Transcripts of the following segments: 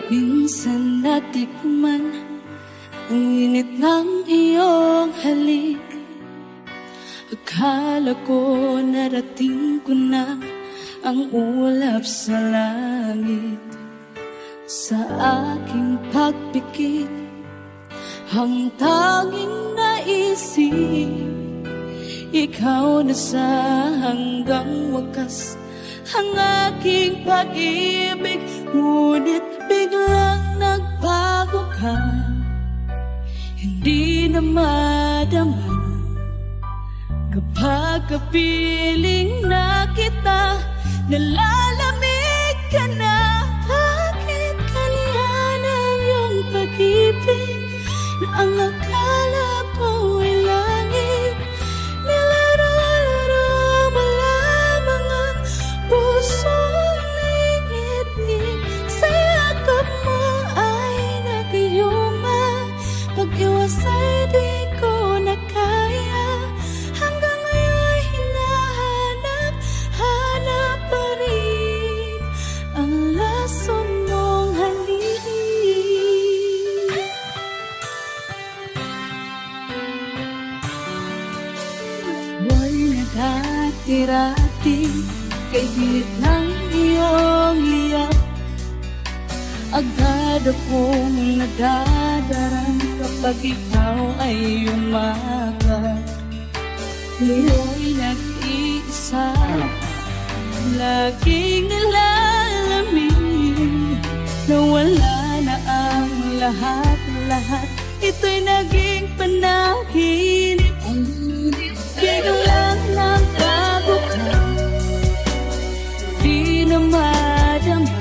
Minsan natikman ang init ng iyong halik. Akala ko narating ko na ang ulap sa langit. Sa aking pagpikit, ang tanging naisip, ikaw na sa hanggang wakas ang aking pag-ibig. Ngunit biglang nagbago ka, hindi na madama kapag kapiling na kita. Nalalamig ka na, bakit kaniyan ang iyong pag-ibig na ang akala ko ay langit? Nilaro-laro mo lamang ang pusong nainip. Sa yakap mo ay nagayuma, pag-iwas ay di ko na kaya. Hanggang ngayon hinahanap, hanap pa rin ang lason mong halik. Huwag naghatirati kay gilid ng iyong liyap. Agad akong nadadarang kapag ikaw ay umakat. Ngayon nag-iisa, laging nalalamig, nawala na ang lahat-lahat. Ito'y naging panaginip. Biglang nagbago ka, di na madama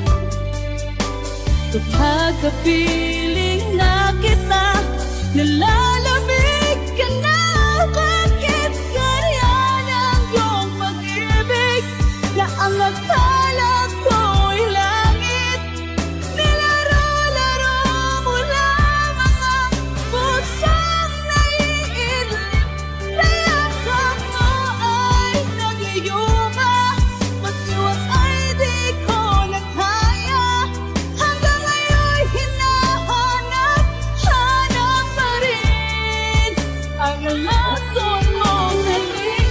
kapag kapiling na kita. Nalalamig ka na, bakit ganyan ang iyong pag-ibig na ang akala ko'y langit? Nilaro-laro mo lamang ang pusong naiidlip. Sa yakap mo ay nagayuma, mag-iwas ay di ko na kaya. Hanggang ngayon hinahanap, hanap pa rin ang lason mong halik.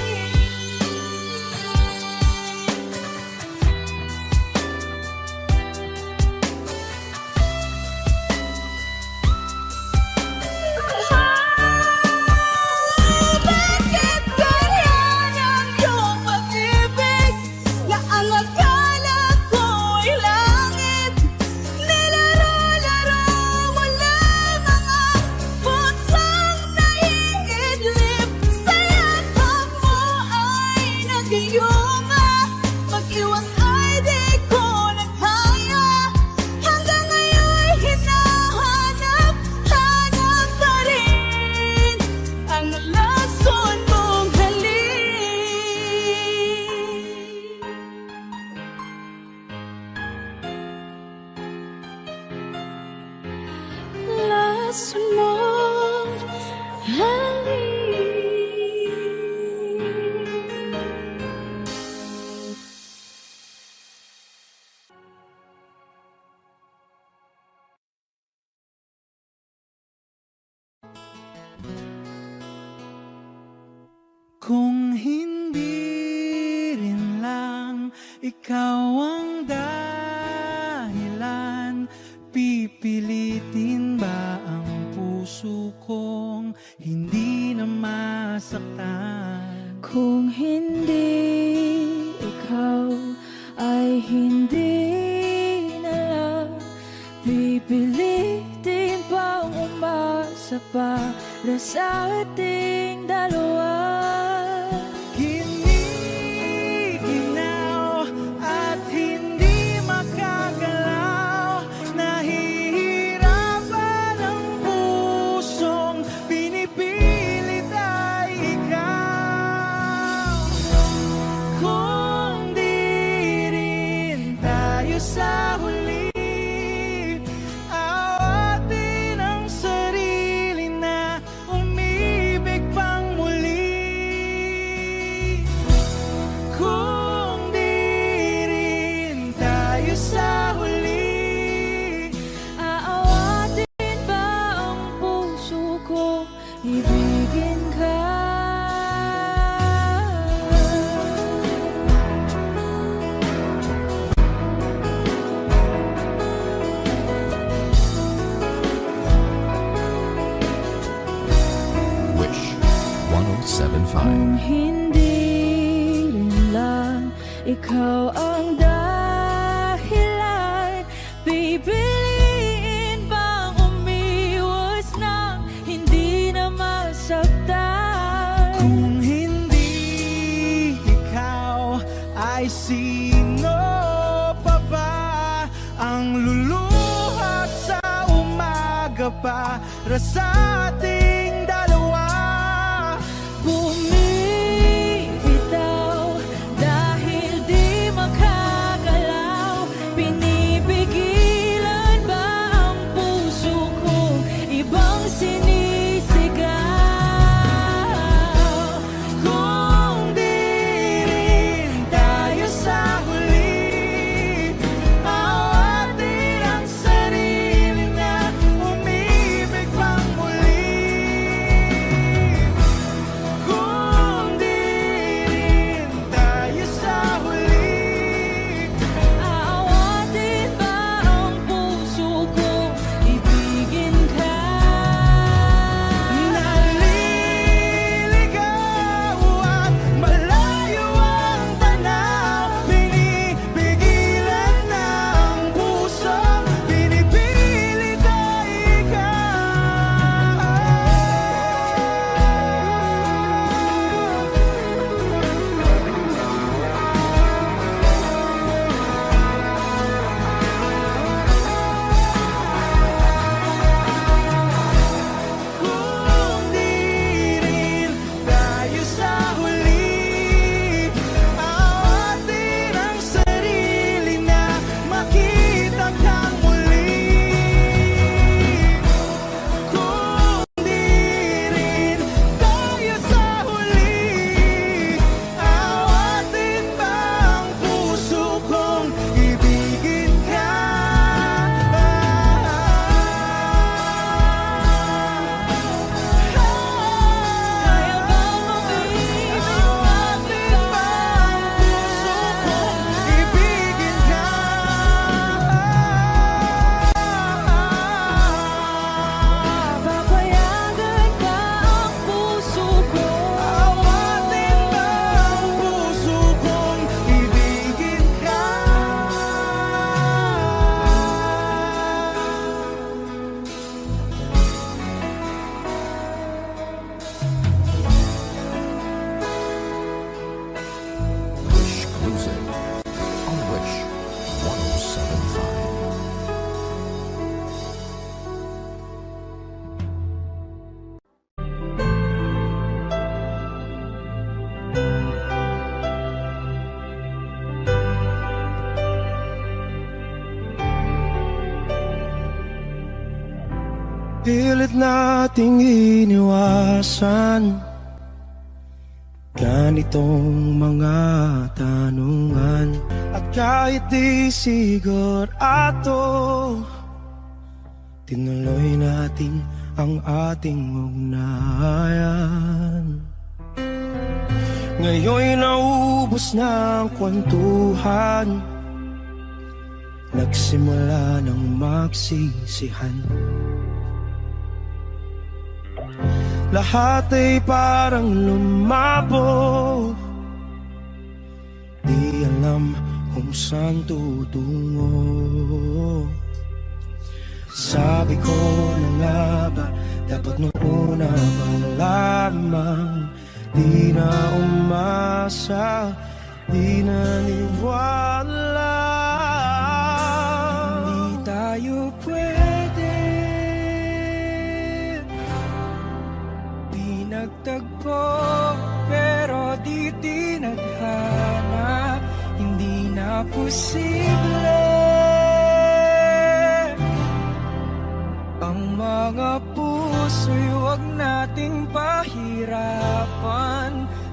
Bakit ganyan ang iyong pag-ibig na ang akala ko'y langit? Nilaro-laro mo lamang ang pusong naiidlip. Sa yakap mo ay nagayuma, mag-iwas ay di ko na kaya. Hanggang ngayon hinahanap, hanap pa rin ang lason mong halik. Lason mong halik. Kung hindi rin lang ikaw ang dahilan, pipilitin ba ang puso kong hindi na masaktan? Kung hindi ikaw ay hindi na lang, pipilitin bang umasa para sa ating dalawa? Giniginaw at hindi makagalaw, nahihirapan ang pusong pinipilit ay ikaw. Kung di rin tayo sa huli, awatin ang sarili na umibig pang muli. Kung hindi rin lang ikaw ang dahilan, pipiliin bang umiwas nang hindi na masaktan? Kung hindi ikaw, ay sino pa ba ang luluha sa umaga para sa ating dalawa? Bumibitaw dahil di makagalaw, pinipigilan ba ang puso ko ibang sinisigaw? Kung di rin tayo sa huli, awatin ang sarili na umibig pang muli. Kung di rin tayo sa huli, Aawatin ba ang puso ko ibigin ka? naliligaw at malayo ang tanaw, pinipigilan ng puso, pinipilit ay Kung di rin tayo sa huli, awatin ang sarili na makita kang muli. Kung di rin tayo sa huli, awatin ba ang puso kong ibigin ka? Kaya bang umibig Awatin ba ang puso kong ibigin ka? Papayagan ba ang puso ko? Awatin ba ang puso kong ibigin ka? Wish Cruising on Wish 1075. Pilit nating iniwasan ganitong mga tanungan, at kahit di sigurado, tinuloy natin ang ating ugnayan. Ngayon'y naubos na ang kwentuhan, nagsimula ng magsisihan. Lahat ay parang lumabo, di alam kung saan tutungo. Sabi ko na nga ba, dapat nung una pa lamang, di na umasa, di naniwala. Di tayo pwede nagtagpo, pero di tinadhana, hindi na posible ang mga puso'y huwag nating pahirapan.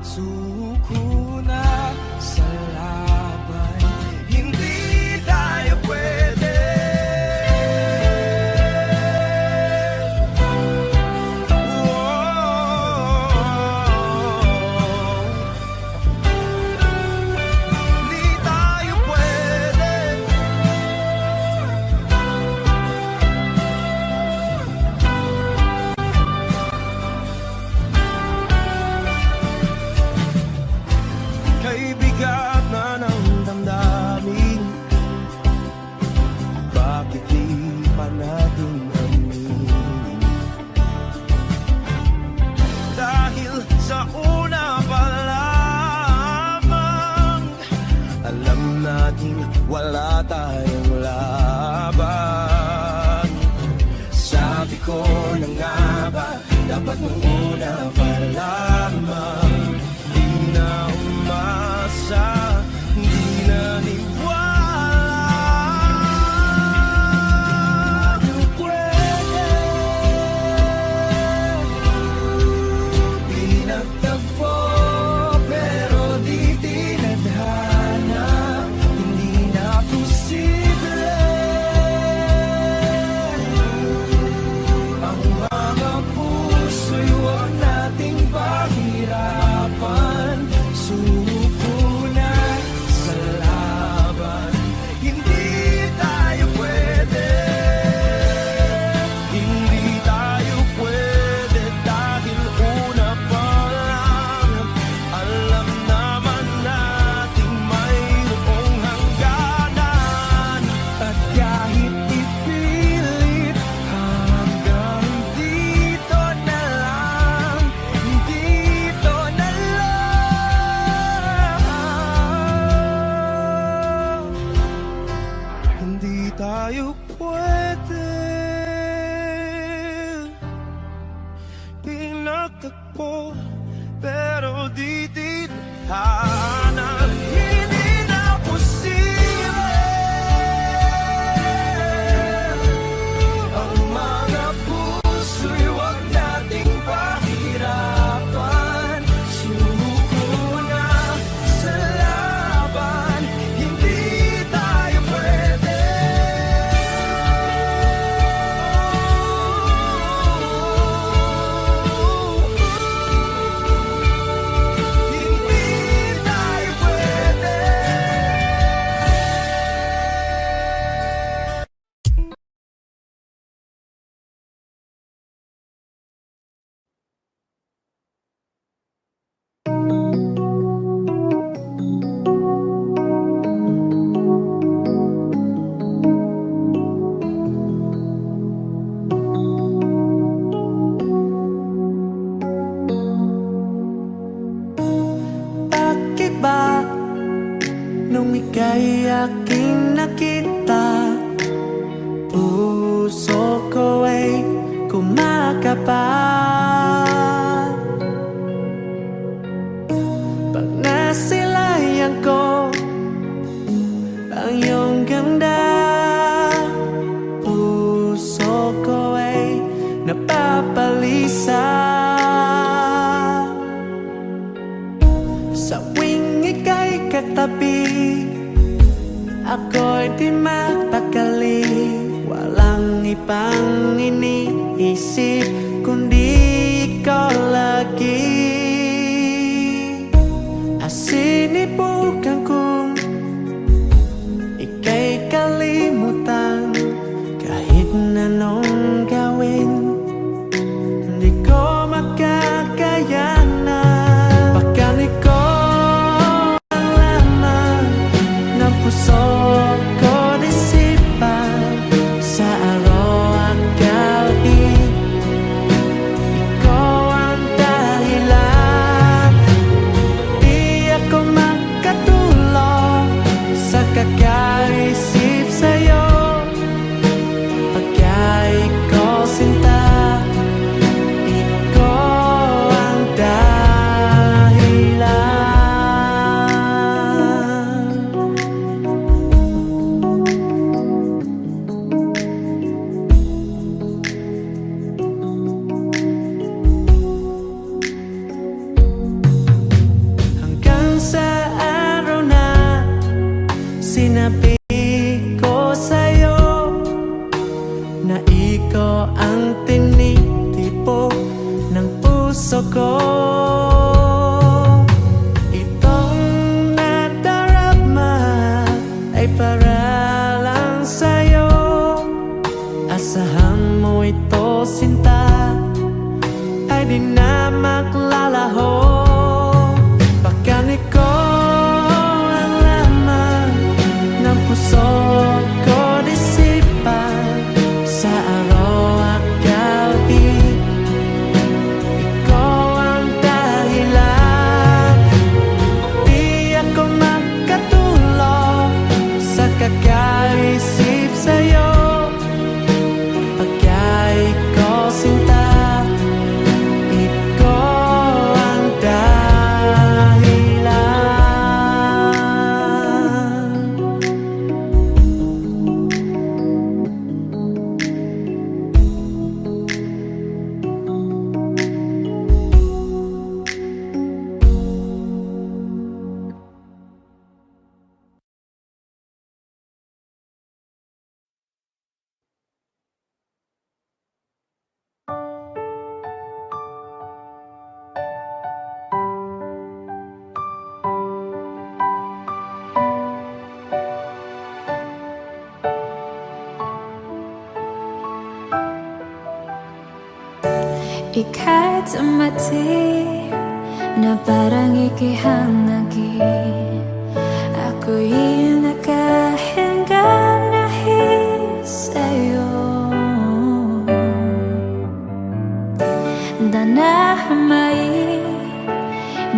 Suko na sa laban, hindi tayo pwede. na hindi na posible ang mga puso'y huwag nating pahirapan. Sumuko na sa laban, hindi tayo pwede. Hindi tayo pwede. Bakit ba nung ika'y aking nakita, puso ko ay kumakapa? Pag nasilayan ko ang iyong ganda, puso ko ay napapalisa. Sa tuwing ika'y katabi, ako'y di mapakali. Walang ibang iniisip kundi ikaw lagi. Asinibukan kong ika'y kalimutan, kahit na anong gawin, hindi ko makakayanan. Bakani ko ang laman ng puso ko disipan sa araw at gabi. Ikaw ang dahilan, di ako makatulog sa kakaisip sa'yo. Pagka ikaw sinta, ikaw ang dahilan. Hanggang sa araw na sinabi ko sa'yo na ikaw ang tinitipo ng puso ko. Itong nadarama ay para lang sa'yo. Asahan mo ito, sinta, ay di na maglalaho. Bakani ko ang laman ng puso ko disipan sa araw at gabi. Ikaw ang dahilan, di ako makatulog sa kakaisip sa'yo. Pagka ikaw sinta, ikaw ang dahilan. Ika'y tumati na parang ikihangagi. Ako'y nakahinga dahil sa'yo. Danahimay,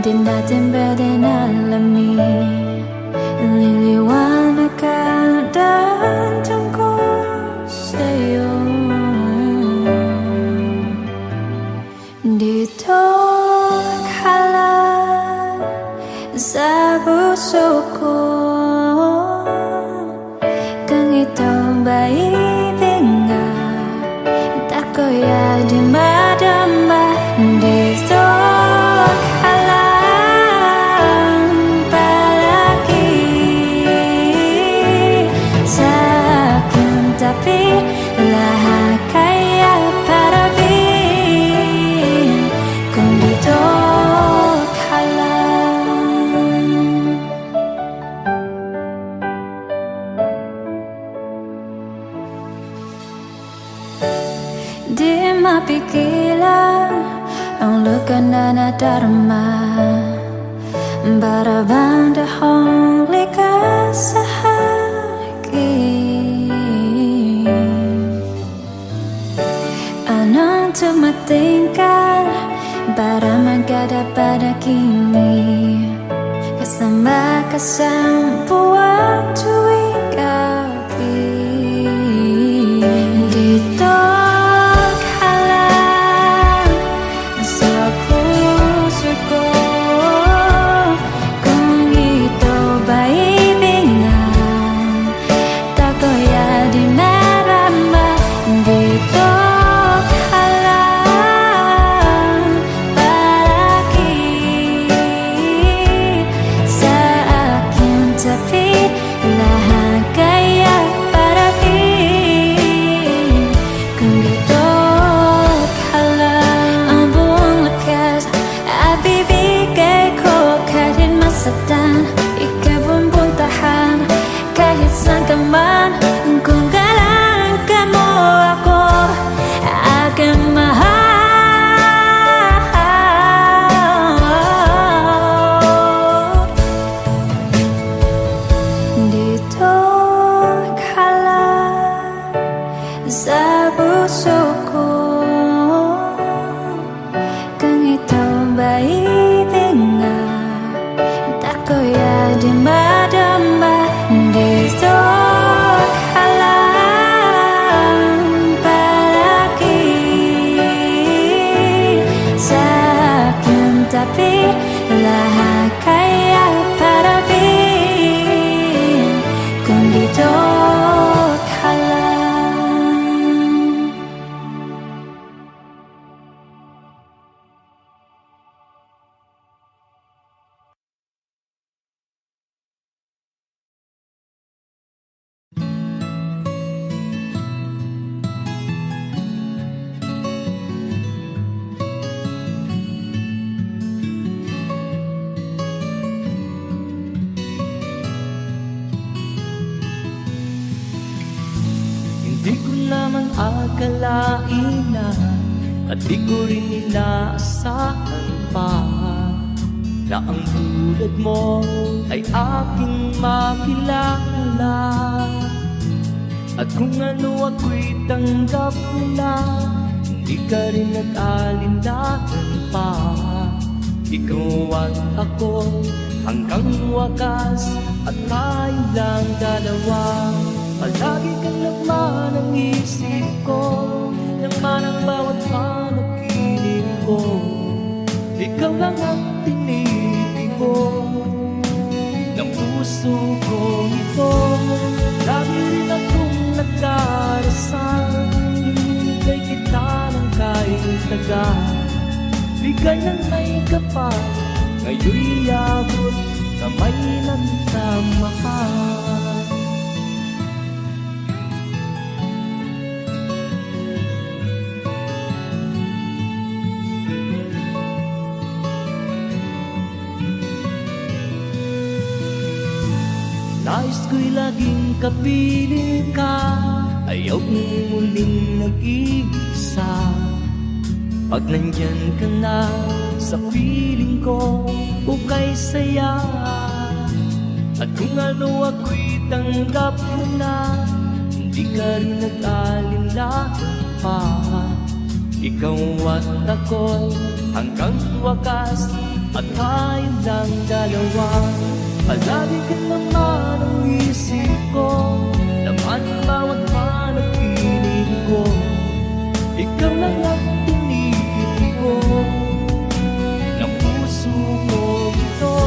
di natin pwede alamin. Liliwanag ang daan tungkol sa'yo. Dito akala sa puso ko. Kung ito ba ibig nga, ako'y di madama dito ka lang palagi sa aking tabi. Lahat kaya parabin kung dito ka lang. Di mapigilan ang luka na nadarama, para bang dahong likas sa akin. Anong tumating ka para magkadapada kini, kasama ka sa buwan tuwing gabi. Dito ka lang sa puso ko. Kung ito ba ibig nga, ako'y di marama dito ka lang palagi sa aking tabi. Lahat kaya parabin kung dito ka lang. Ang buong lakas at bibigay ko kahit masaktan. Ikaw ang puntahan kahit saan ka man. Kung kailan ka mo ako aking mahal. Dito ka lang sa puso ko. Kung ito ba ibig nga, ako'y di madama dito ka lang palagi sa aking tabi. Lahat kaya parabin kung dito ka lang. Hindi ko naman akalain na, at di ko rin inaasahan pa, na ang tulad mo ay aking makilala. At kung ano ako'y tanggap mo na, hindi ka rin nag-alinlangan pa. Ikaw at ako hanggang wakas, at tayo lang dalawa. Palagi kang laman ang isip ko, laman ang bawat panaginip ko. Ikaw lang ang tinipig ko ng puso ko ito. Lagi rin akong nagdarasal, hinihintay kita ng kahit tagal. Bigay ng may kapal, ngayon'y abot na may nagtamahal. Nais ko'y laging kapiling ka, ayaw kong muling nag-iisa. Pag nandyan ka na sa piling ko, ukay saya. At kung ano ako'y tanggap mo na, hindi ka rin nag-alinlangan pa. Ikaw at ako hanggang wakas, at tayo lang dalawa. Palagi ka naman ang isip ko, laman ang bawat panaginip ko. Ikaw lang ang tinipid ko ng puso ko ito.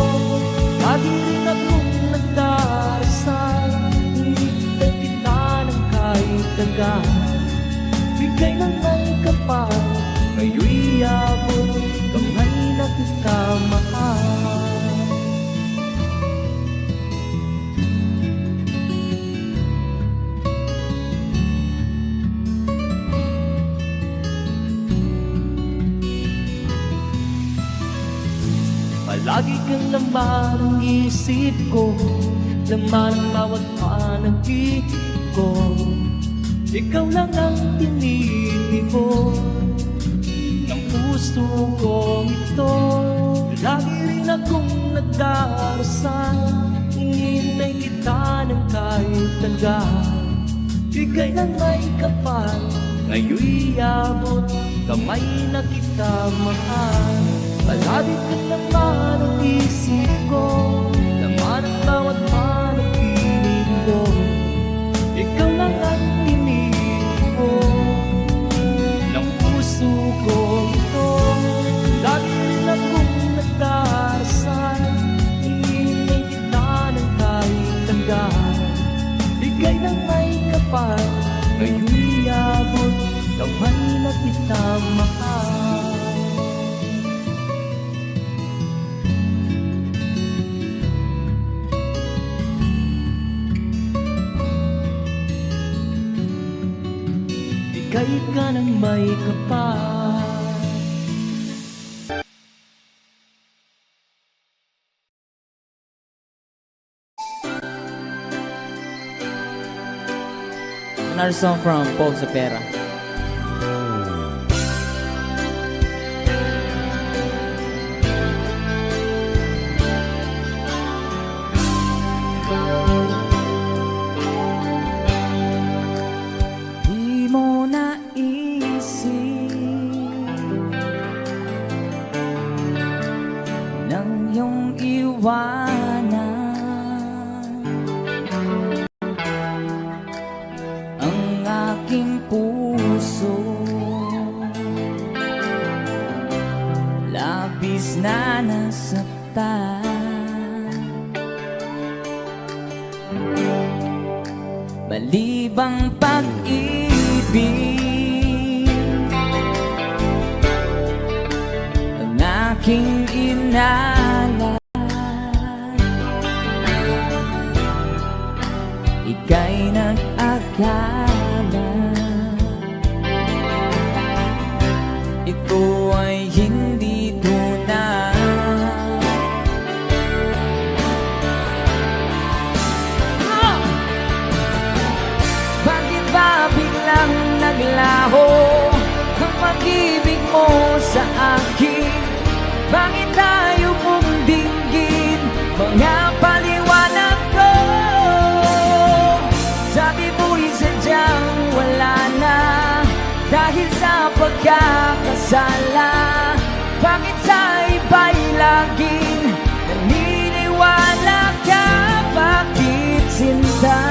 Lagi kang laman ng isip ko, laman ng bawat panaginip ko. Ikaw lang ang tinitipon ng puso ko ito. Lagi rin akong nagdarasal, hinihintay kita ng kahit tagal. Bigay ng may kapal, ngayon'y abot, kamay na kita mahal. Palagi ka naman ang isip ko, laman ang bawat panaginip ko. Ikaw lang ang tinipon ng puso ko ito. Lagi rin akong nagdarasal, hinihintay kita ng kahit tagal. Bigay ng may kapal, ngayon'y abot, kamay na kita mahal. Bigay ka ng may kapal. Another song from Paul Cepeda. Di mo naisip nang iyong iwanan ang aking puso. Labis na nasaktan, balibang pag-ibig ang aking inalay. Ika'y nag-akala ito ay hindi tunay. Bakit ba biglang naglaho ang pag-ibig mo sa akin? Bakit tayo mong dinggin mga paliwanag ko? Sabi mo'y sadyang wala na dahil sa pagkakasala. Bakit sa iba'y laging naniniwala ka? Bakit sinta?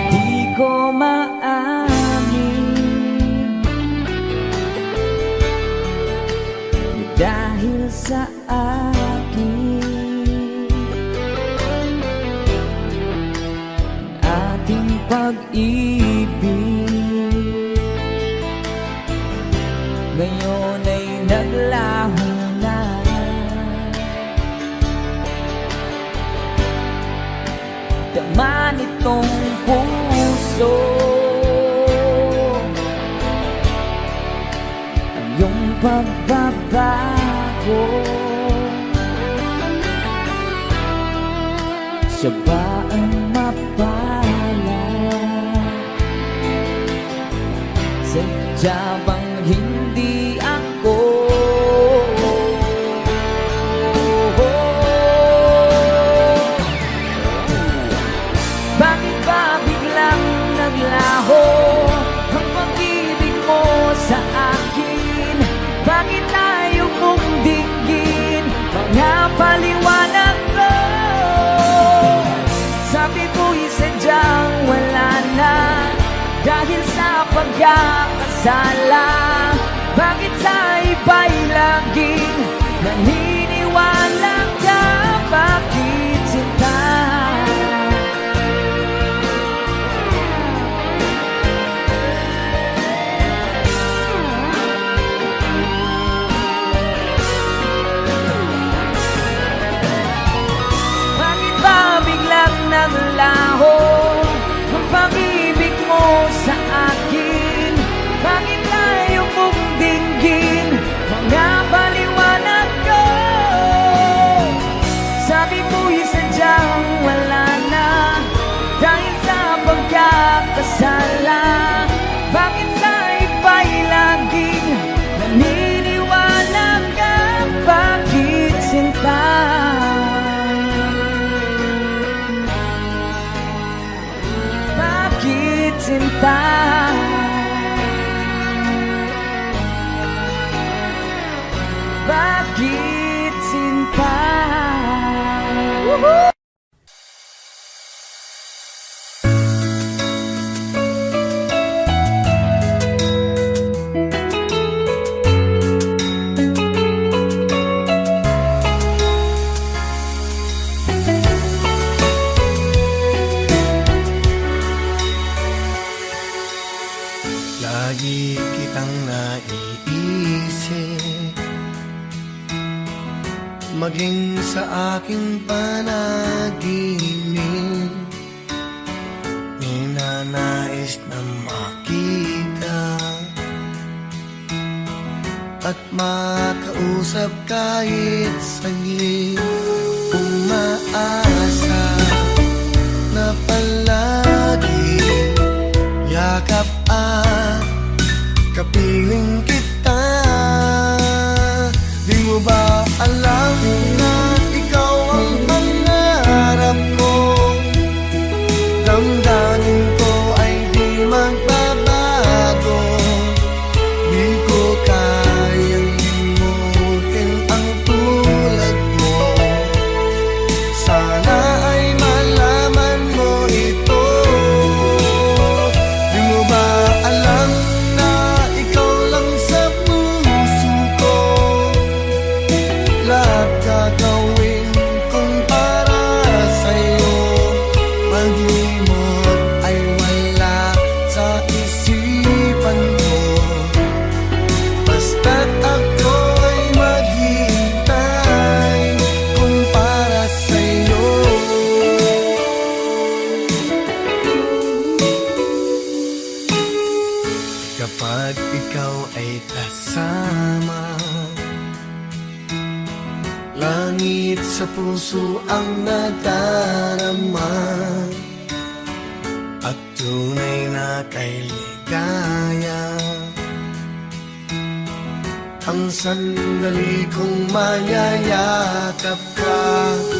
Di ko maamin dahil sa akin ating pag-ibig ngayon ay naglaho na. Tama nitong puso ang iyong pagbabago. Siya ba ang mapalad? Sadya bang hindi ako? Bakit ba biglang naglaho ang pag-ibig mo sa akin? Bakit tayo mong dinggin mga paliwanag ko? Sabi mo'y sadyang wala na dahil sa pagkakasala. Bakit sa iba'y laging naniniwala ka? Bakit sinta? Bakit ba biglang naglaho ang pag-ibig mo sa akin? Bakit tayo mong dinggin Bakit sinta? Lagi kitang naiisip, maging sa aking panaginip. Ninanais na makita at makausap kahit saglit. Umaasa na palagi yakap at kapiling kita. Di mo ba alam na ikaw ang pangarap ko? Damdamin ko ay di magbabago. Di ko kayang limutin ang tulad mo. Sana ay malaman mo ito. Di mo ba alam na ikaw lang sa puso ko? Lahat gagawin kong para sa'yo. Maglimot ay wala sa isipan ko. Basta't ako ay maghihintay kung para sa'yo. Kapag ikaw ay kasama, langit sa puso ang nadarama, at tunay na kay ligaya. Ang sandali kong mayayakap ka,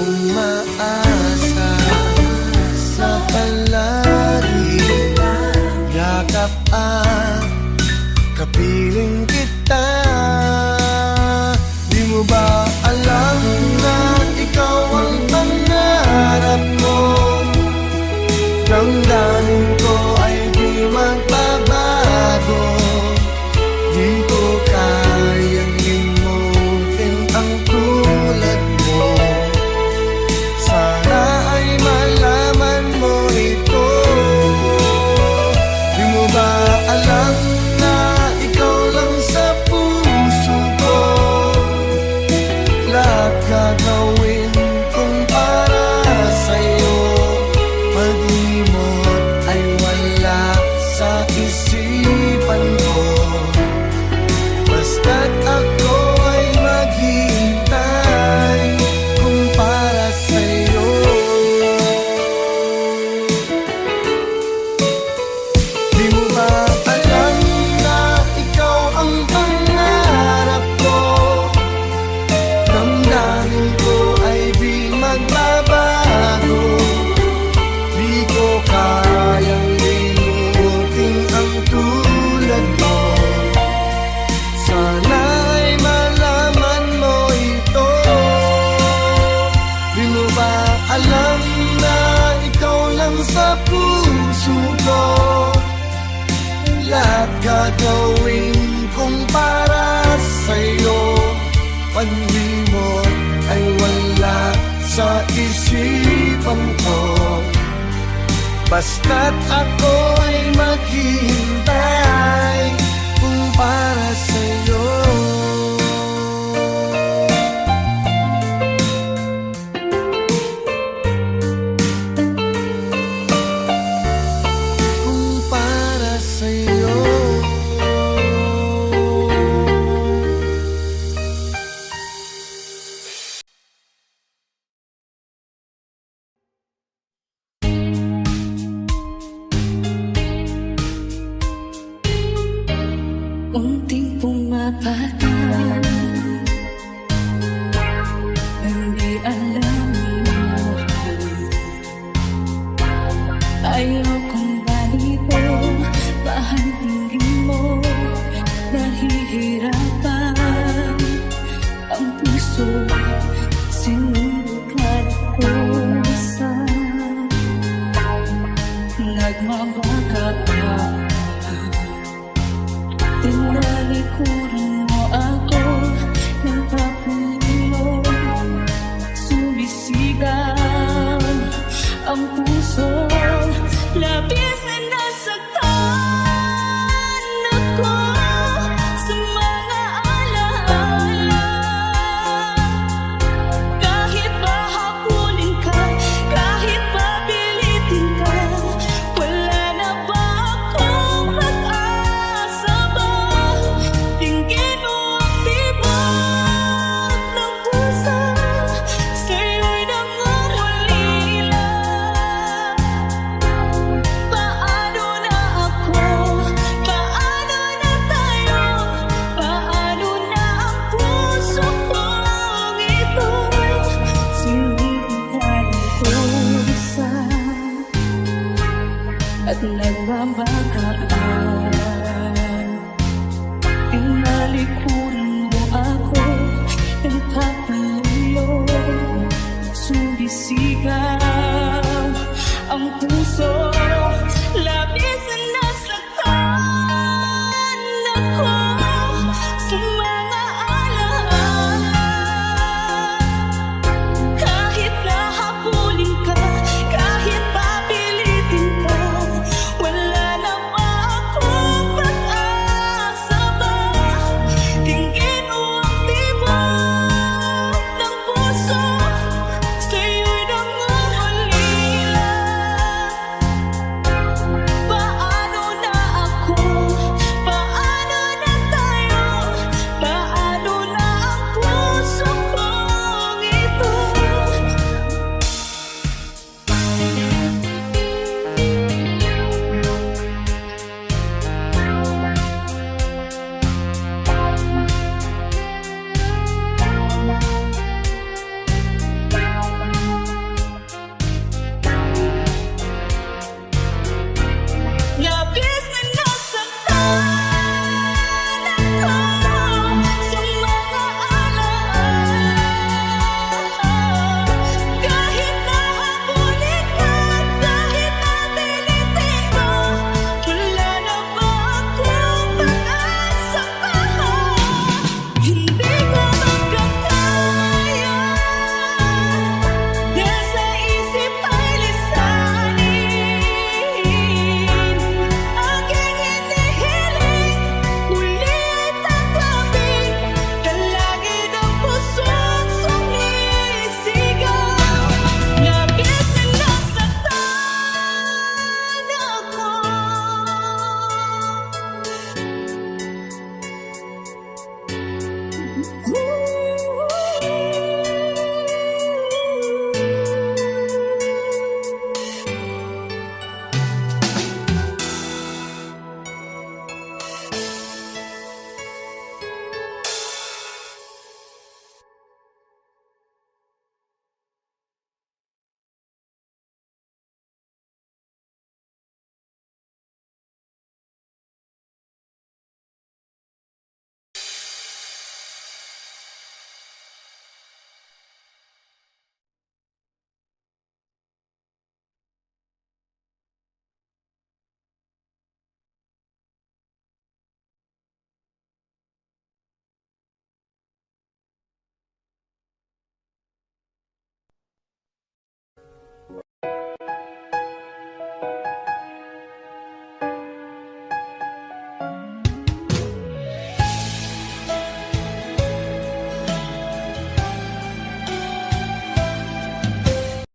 umaasa sa palagi yakap at kapiling kita. Di mo ba alam na ikaw ang pangarap mo? Damdamin ko ay di magbabago. Di ko kayang limutin ang tulad mo. Sana ay malaman mo ito. Di mo ba alam na ikaw lang sa puso ko? Lahat gagawin kong para sa'yo. Maglimot ay wala sa isipan ko. Basta't ako ay maghihintay kung para sa'yo. Di mo ba alam na ikaw ang pangarap ko? Damdamin ko ay di magbabago. Di ko kayang limutin ang tulad mo. Sana ay malaman mo ito. Di mo ba alam na ikaw lang sa puso ko? Lahat gagawin kong para sa'yo. Paglimot ay wala sa isipan ko. Basta't ako ay maghihintay kung para sa'yo. Kung para sa'yo. puso, sinubukan ko sa nagmamagaka. Tinalikuran mo ako ng papulo, sumisigaw ang puso, labis na nasaktan ako sa mga alaala. Kahit pa habulin ka, kahit pa pilitin ka, wala na ba akong pag-asa ba? Tingin mo ang tibok ng puso, sa'yo'y nangungulila. Paano na ako? Paano na tayo? Paano na ang puso kong ito? Sinimulan ko sa at nagmamagkaan. Tinalikuran mo ako ng papulo, sumisigaw ang puso, labis na nasaktan ako sa mga alaala. Kahit nahabulin ka, kahit papilitin ka, wala na ba akong pag-asa ba? Tingin mo ang tibok ng puso, sa'yo'y nangungulila. Paano na ako? Paano na tayo? Paano na ang puso kong ito? Labis na nasaktan ako sa mga alaala. Kahit nahabulin ka, kahit napilitin ko, wala na ba akong pag-asa pa? Hindi ko magkakaya, dahil sa isip ay lisanin. Aking hinihiling, muli ay tanggapin, dalangin ang puso't sumisigaw. Labis na nasaktan ako.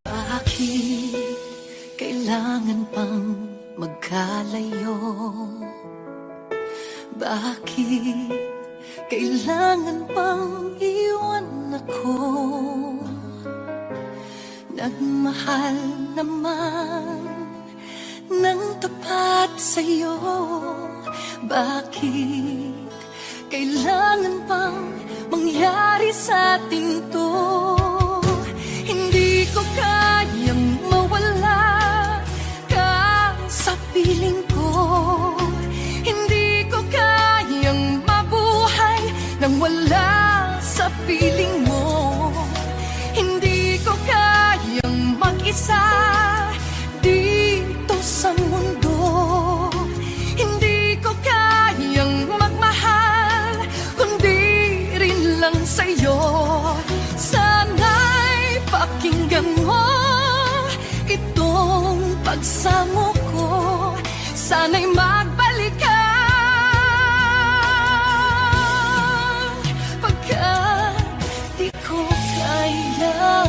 Bakit kailangan pang magkalayo? Bakit kailangan pang iwan ako? Nagmahal naman ng tapat sa'yo. Bakit kailangan pang mangyari sa atin to? Hindi ko kayang mawala ka sa piling ko. Hindi ko kayang mabuhay nang wala sa piling mo. sa'yo. Sana'y pakinggan mo itong pagsamo ko. Sana'y magbalik ka pagkat di ko kaya.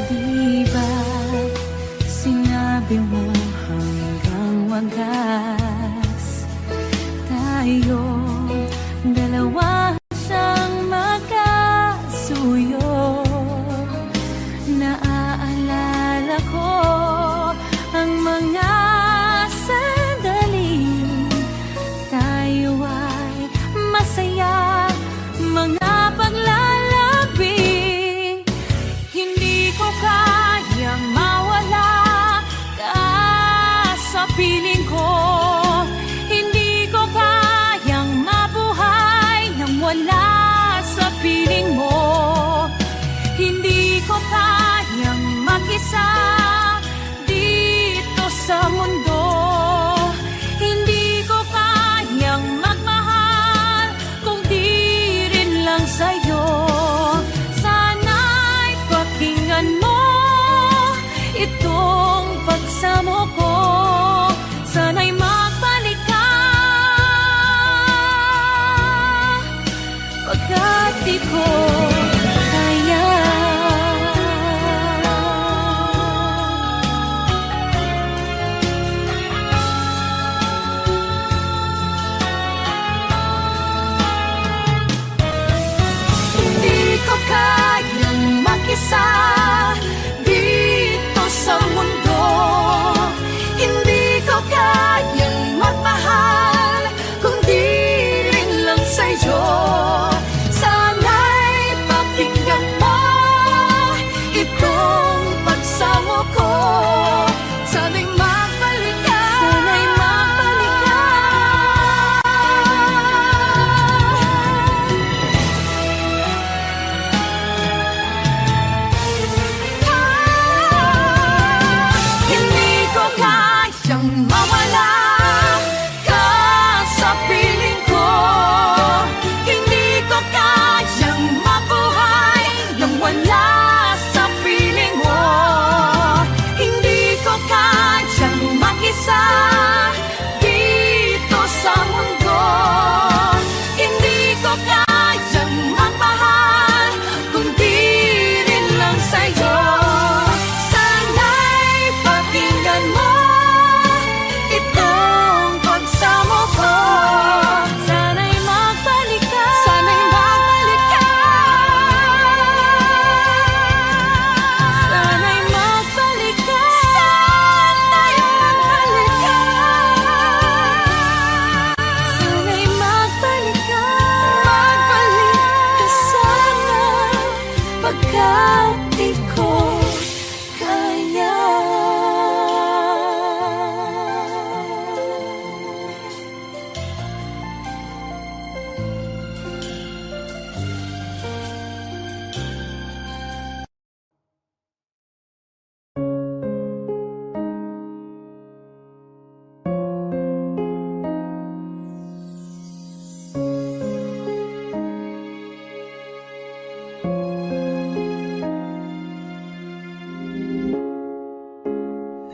Di ba sinabi mo hanggang wagas tayo dalawa siyang magkasuyo? Naaalala ko ang mga sandali tayo ay masaya, mga paglalabi. Hindi ko kayang mawala ka sa piling ko. Hindi ko kayang mabuhay nang wala sa piling mo. Hindi ko kayang mag-isa dito sa mundo. Hindi ko kayang magmahal kung di rin lang sa'yo. Sana'y pakinggan mo itong pagsamo ko. Sana'y magbalik ka pagkat di ko kaya. Hindi ko kayang mag-isa dito sa mundo. Hindi ko kayang magmahal kung di rin lang sa'yo. Sana'y pakinggan mo itong pagsamo ko. Sana'y magbalik ka. Sana'y magbalik ka. Hindi ko kayang mawala ka sa piling ko. Hindi ko kayang mabuhay nang wala sa piling mo. Hindi ko kayang mag-isa dito sa mundo. Hindi ko kayang magmahal kung di rin lang sa'yo. Sana'y pakinggan mo itong pagsamo ko. Sana'y magbalik ka. Sana'y magbalik ka. Sana'y magbalik ka. Sana'y magbalik ka. Sana'y magbalik ka. Magbalik ka sana pagkat di ko kaya.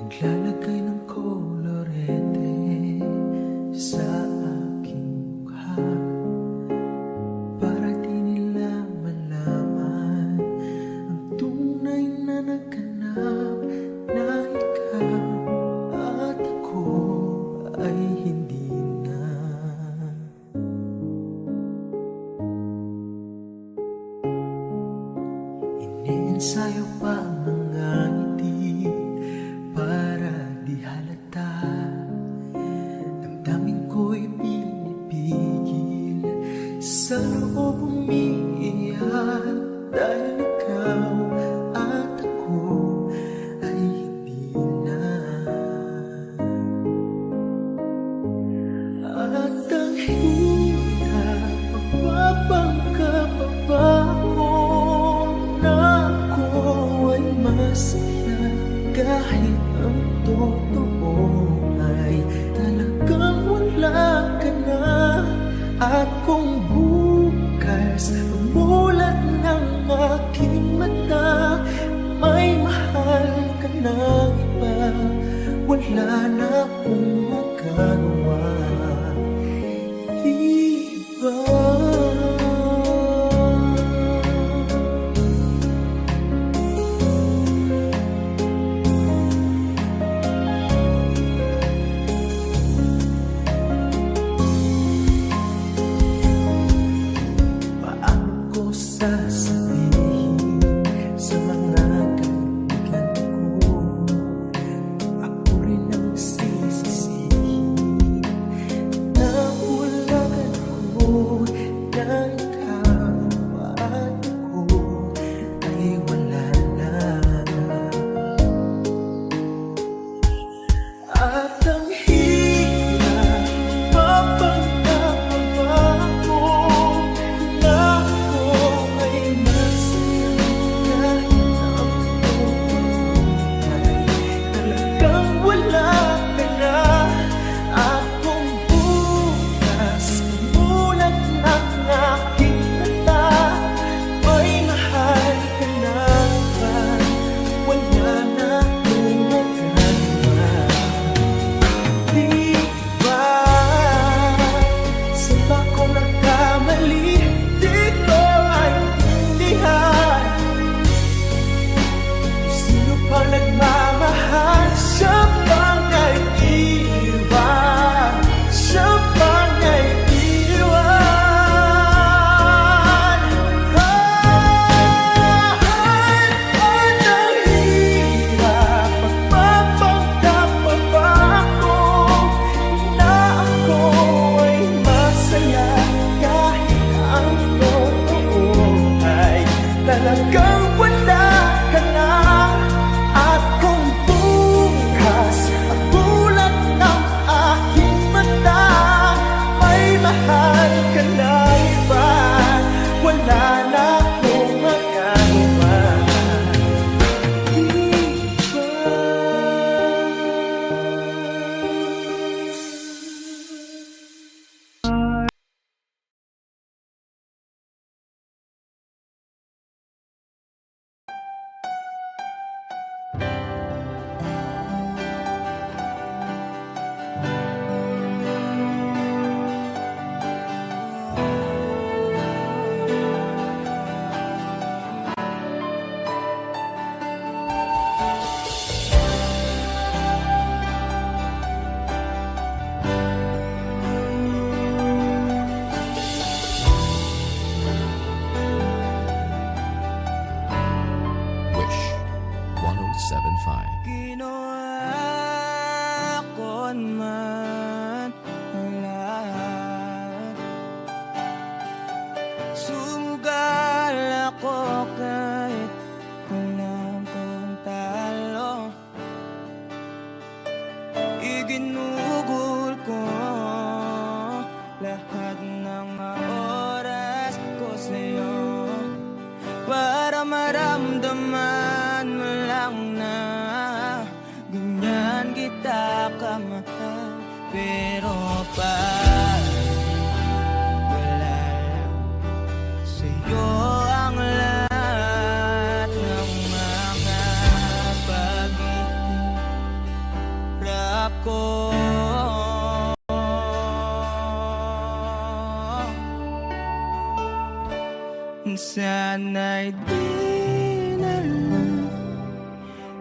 Naglalagay ng kolorete sa aking mukha para di nila malaman ang tunay na naganap na ikaw at ako ay hindi na. Iniensayo pa ang mga ngiti para di halata. Damdamin ko'y pinipigil sa loob umiiyak dahil ikaw at ako ay hindi na. At ang hirap mapapangkap pa ko na ako ay masaya kahit ang totoo ay talagang wala ka na. At kung bukas umulat ng aking mata, may mahal ka ng iba, wala na akong magagawa. Di ba? Paano ko sasabihin sa mga kaibigan ko, ako rin ang sisisihin na ulagan ko ng ikaw at ako ay wala na. At ang hirap mapagkakaba ko na ako ay masaya kahit ang buhay talagang wala ka na. At kung bukas umulat ng aking mata, may mahal ka na ba, wala na akong magagawa. Di ba? Saan ba ako nagkamali? Di ko maintindihan. Sino pa nagmamahal? Siya bang naiiwan? Siya bang naiiwan? At ang hirap magpapagkapaba ko na ako ay masaya kahit ang totoo ay talagang wala ka na. At kung bukas ang bulat ng aking mata, may mahal ka na iba, wala na akong magagawa. Di ba? Wish 1075. Ginawa ko man ang lahat, sumugal ako kahit alam kong talo. Iginugol ko lahat ng oras ko sa'yo para maramdaman mo lang na ganyan kita kamahal. Pero wala lang sa'yo ang lahat ng mga pag-iirap ko. Sana'y di na lang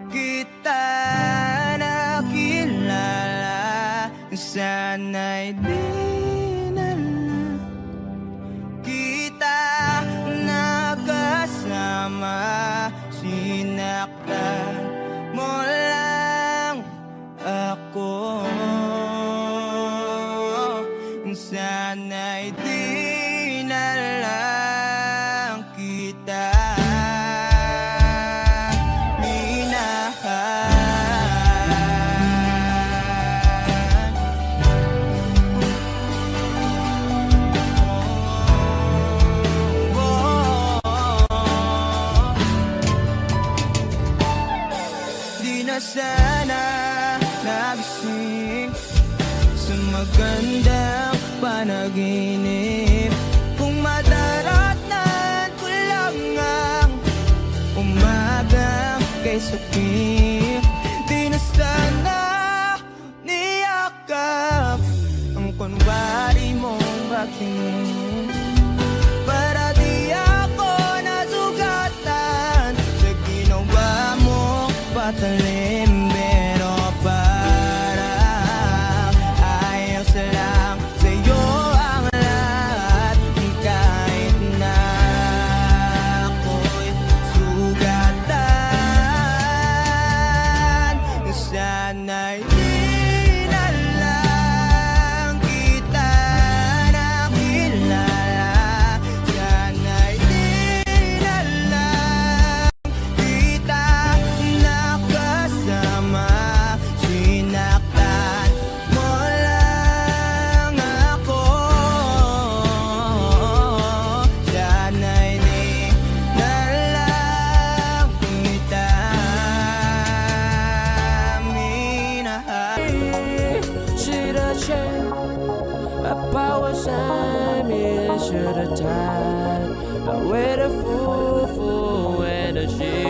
kita nakilala. Sana'y di na lang kita nakasama. Sinaktan mo lang ako. Sana'y di na lang kita sana nagising sa magandang panaginip. maaari mong bakingin. Para di ako nasugatan sa ginawa mong patalim. Pero parang ayos lang sa'yo ang lahat, kahit na ako'y sugatan. Sana'y di na lang kita nakilala. Sana'y di na lang kita nakasama. Sinaktan mo lang ako. Sana'y di na lang kita minahal. Should've changed. A power sign me should've died. With a full energy.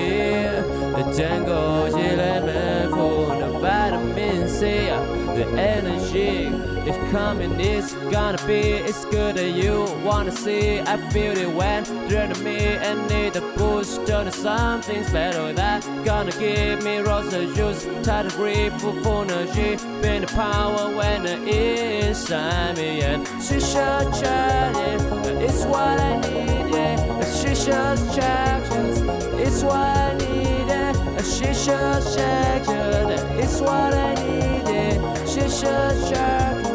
The tango lemon full of vitamin C. The energy is coming, it's gonna be. It's good that you wanna see. I feel it when through to me and need a push. Turn something better that gonna give me rosa juice. Try to breathe full energy. Been the power when it is inside me. And she should try it. It's what I need, yeah. She should check it. It's what I need, yeah. She should check it. It's what I need, yeah. She should check it.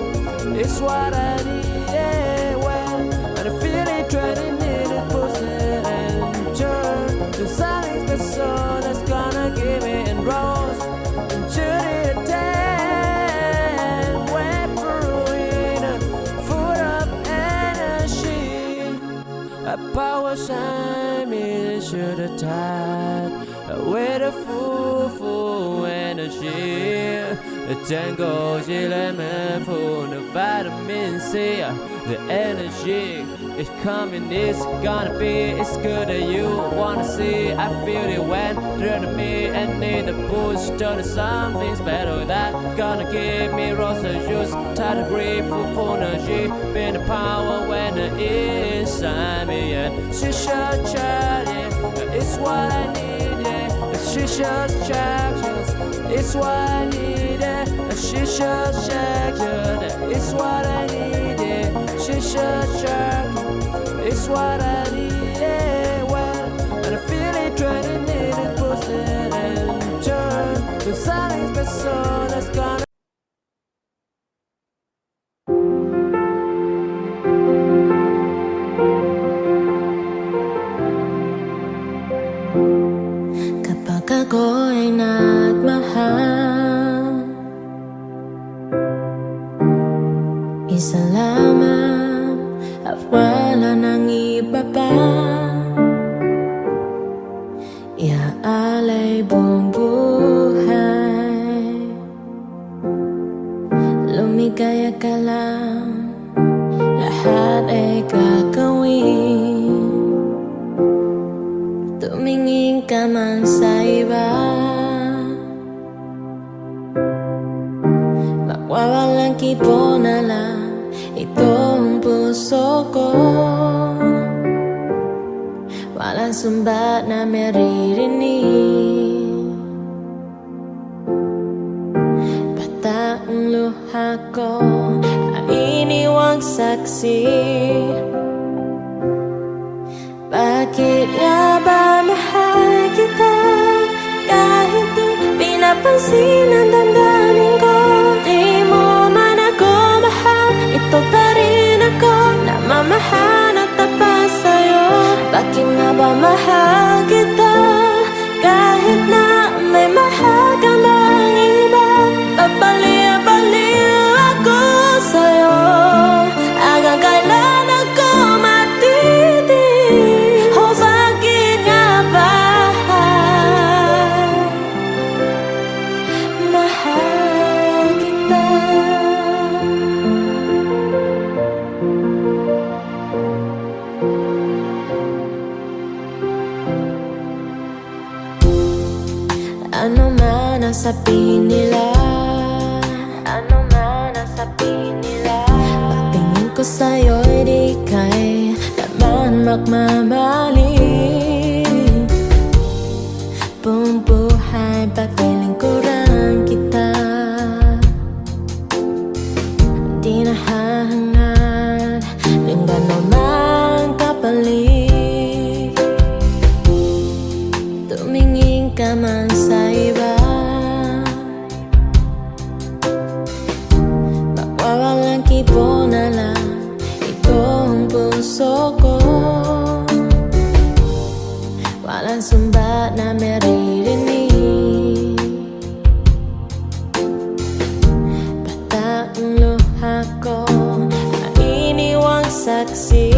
It's what I need, yeah. When I feel it, trying to push it and turn. The sun is the sun that's gonna give me and rose into the day. Went through it, full of energy. A power sign me should have died with a full energy. The tango lemon full of vitamin C. The energy is coming, it's gonna be. It's good that you wanna see. I feel it when through to me and need a push. Turn to something's better that gonna give me rosa juice. Try to breathe full energy. Been the power when it is inside me. And she should try it. It's what I need, yeah. She should check it. It's what I need, yeah. She should check it. It's what I need, yeah. She should check it. It's what I need, yeah. Well, and I feel it trying to need it, push it and turn. The sun is the sun that's gonna. Kapag ako'y nagmahal, isa lamang at wala nang iba pa. Iaalay buong buhay, lumigaya ka lang, lahat ay gagawin. Tumingin ka man sa iba, mawawalang kibo na lang itong puso ko. Walang sumbat na maririnig, bata ang luha ko ay iniwang saksi. Bakit nga ba mahal kita kahit di pinapansin ang damdamin ko? Di mo man ako mahal, ito pa rin ako na mamahal at tapat sa'yo. Bakit nga ba mahal kita kahit na may mahal ka mang iba? Babaliw-baliw ako sa'yo hanggang kailan ako matitig. O bakit nga ba mahal kita? Ano man ang sabihin nila, ano man ang sabihin nila, ko sa'yo'y di kay naman magmamali. Buong buhay paglilingkuran kita, di na hahangad ng gano'n mang kapalit. Tumingin ka man sa iba, mawawalang kibo na lang itong puso ko. Walang sumbat na maririnig, basta ang luha ko ay iniwang saksi.